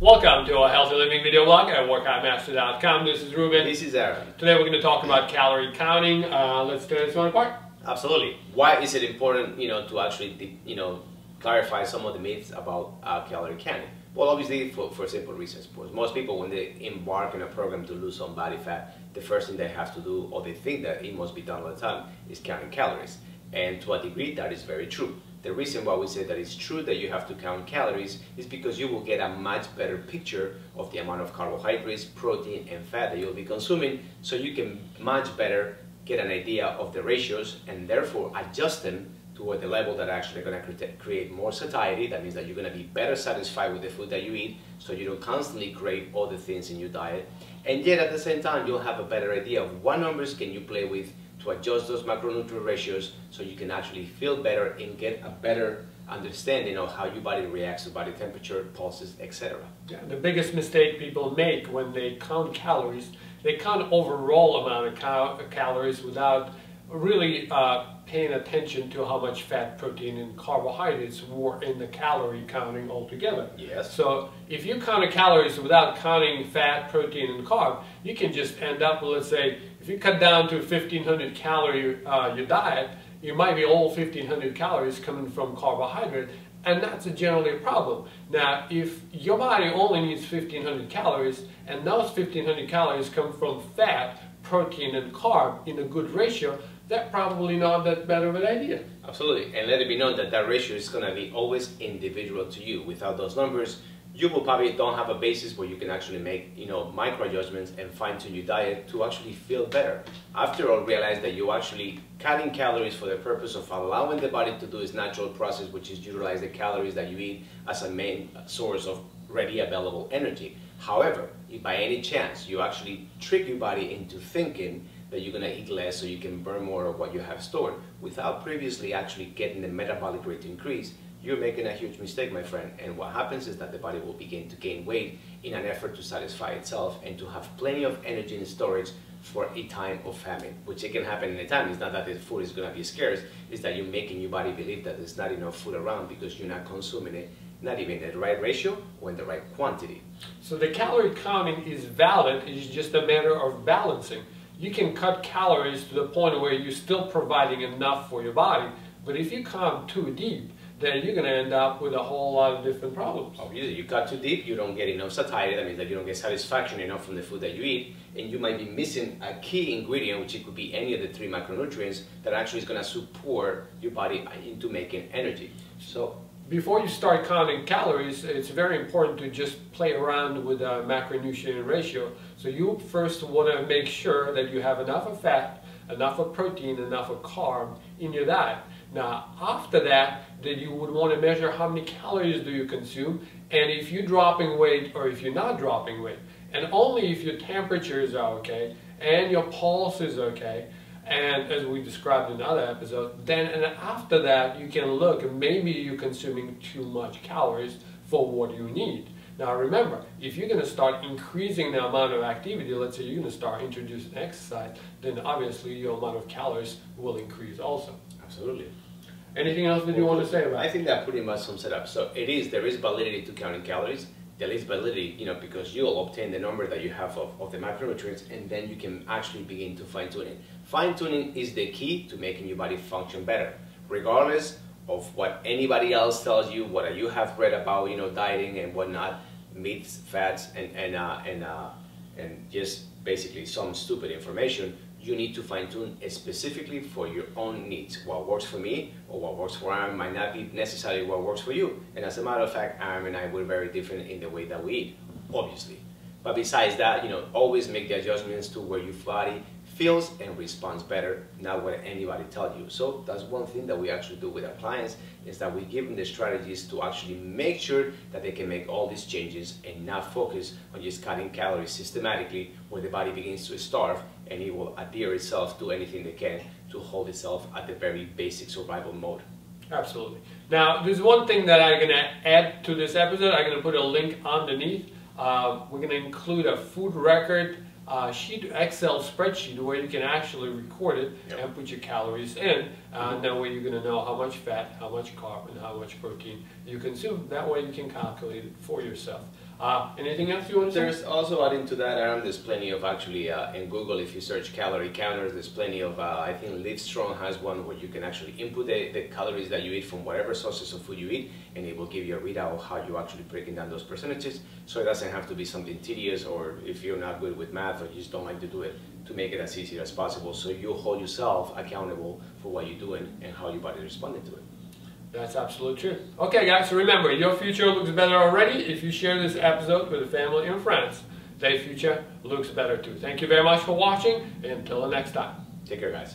Welcome to a Healthy Living video blog at workoutmaster.com. This is Ruben. This is Aaron. Today we're going to talk about calorie counting. Let's do this one apart. Absolutely. Why is it important, to actually, clarify some of the myths about calorie counting? Well, obviously for simple reasons. Most people, when they embark on a program to lose some body fat, the first thing they have to do, or they think that it must be done all the time, is counting calories. And to a degree, that is very true. The reason why we say that it's true that you have to count calories is because you will get a much better picture of the amount of carbohydrates, protein, and fat that you'll be consuming, so you can much better get an idea of the ratios and therefore adjust them to the level that are actually going to create more satiety. That means that you're going to be better satisfied with the food that you eat, so you don't constantly crave all the things in your diet. And yet at the same time, you'll have a better idea of what numbers can you play with to adjust those macronutrient ratios, so you can actually feel better and get a better understanding of how your body reacts to body temperature, pulses, etc. Yeah, the biggest mistake people make when they count calories, they count overall amount of calories without really paying attention to how much fat, protein, and carbohydrates were in the calorie counting altogether. Yes. So if you count calories without counting fat, protein, and carb, you can just end up with, let's say, if you cut down to 1,500 calorie your diet, you might be all 1,500 calories coming from carbohydrate, and that's generally a problem. Now, if your body only needs 1,500 calories, and those 1,500 calories come from fat, protein, and carb in a good ratio, that's probably not that better of an idea. Absolutely, and let it be known that that ratio is going to be always individual to you. Without those numbers, you will probably don't have a basis where you can actually make, micro adjustments and fine-tune your diet to actually feel better. After all, realize that you're actually cutting calories for the purpose of allowing the body to do its natural process, which is utilize the calories that you eat as a main source of ready available energy. However, if by any chance you actually trick your body into thinking that you're going to eat less so you can burn more of what you have stored without previously actually getting the metabolic rate to increase, you're making a huge mistake, my friend. And what happens is that the body will begin to gain weight in an effort to satisfy itself and to have plenty of energy in storage for a time of famine, which it can happen anytime. It's not that the food is going to be scarce, it's that you're making your body believe that there's not enough food around because you're not consuming it, not even in the right ratio or in the right quantity. So the calorie counting is valid, it's just a matter of balancing. You can cut calories to the point where you're still providing enough for your body, but if you count too deep, then you're going to end up with a whole lot of different problems. Obviously, you cut too deep, you don't get enough satiety. That means that you don't get satisfaction enough from the food that you eat, and you might be missing a key ingredient, which it could be any of the 3 macronutrients that actually is going to support your body into making energy. So before you start counting calories, it's very important to just play around with a macronutrient ratio. So you first want to make sure that you have enough of fat, enough of protein, enough of carb in your diet. Now, after that, then you would want to measure how many calories do you consume, and if you're dropping weight or if you're not dropping weight. And only if your temperatures are okay, and your pulse is okay, and as we described in another episode, then and after that you can look, and maybe you're consuming too much calories for what you need. Now remember, if you're going to start increasing the amount of activity, let's say you're going to start introducing exercise, then obviously your amount of calories will increase also. Absolutely. Anything else that you want to say about it? I think that pretty much sums it up. So there is validity to counting calories. There is validity, because you'll obtain the number that you have of the macronutrients, and then you can actually begin to fine-tune it. Fine-tuning is the key to making your body function better, regardless of what anybody else tells you, what you have read about, dieting and whatnot, meats, fats, and just basically some stupid information. You need to fine-tune specifically for your own needs. What works for me or what works for Aaron might not be necessarily what works for you. And as a matter of fact, Aaron and I were very different in the way that we eat, obviously. But besides that, always make the adjustments to where your body feels and responds better, not what anybody tells you. So that's one thing that we actually do with our clients, is that we give them the strategies to actually make sure that they can make all these changes and not focus on just cutting calories systematically, where the body begins to starve and it will adhere itself to anything they can to hold itself at the very basic survival mode. Absolutely. Now, there's one thing that I'm going to add to this episode. I'm going to put a link underneath. We're going to include a food record sheet, Excel spreadsheet, where you can actually record it and put your calories in. That way you're going to know how much fat, how much carb, and how much protein you consume. That way you can calculate it for yourself. Anything else you want to say? There's also, adding to that, Aaron, there's plenty of actually, in Google, if you search calorie counters, there's plenty of, I think Livestrong has one where you can actually input the calories that you eat from whatever sources of food you eat, and it will give you a readout of how you're actually breaking down those percentages. So it doesn't have to be something tedious, or if you're not good with math or you just don't like to do it, to make it as easy as possible. So you hold yourself accountable for what you're doing and how your body is responding to it. That's absolutely true. Okay guys, so remember, your future looks better already if you share this episode with a family and friends. Their future looks better too. Thank you very much for watching, and until the next time. Take care, guys.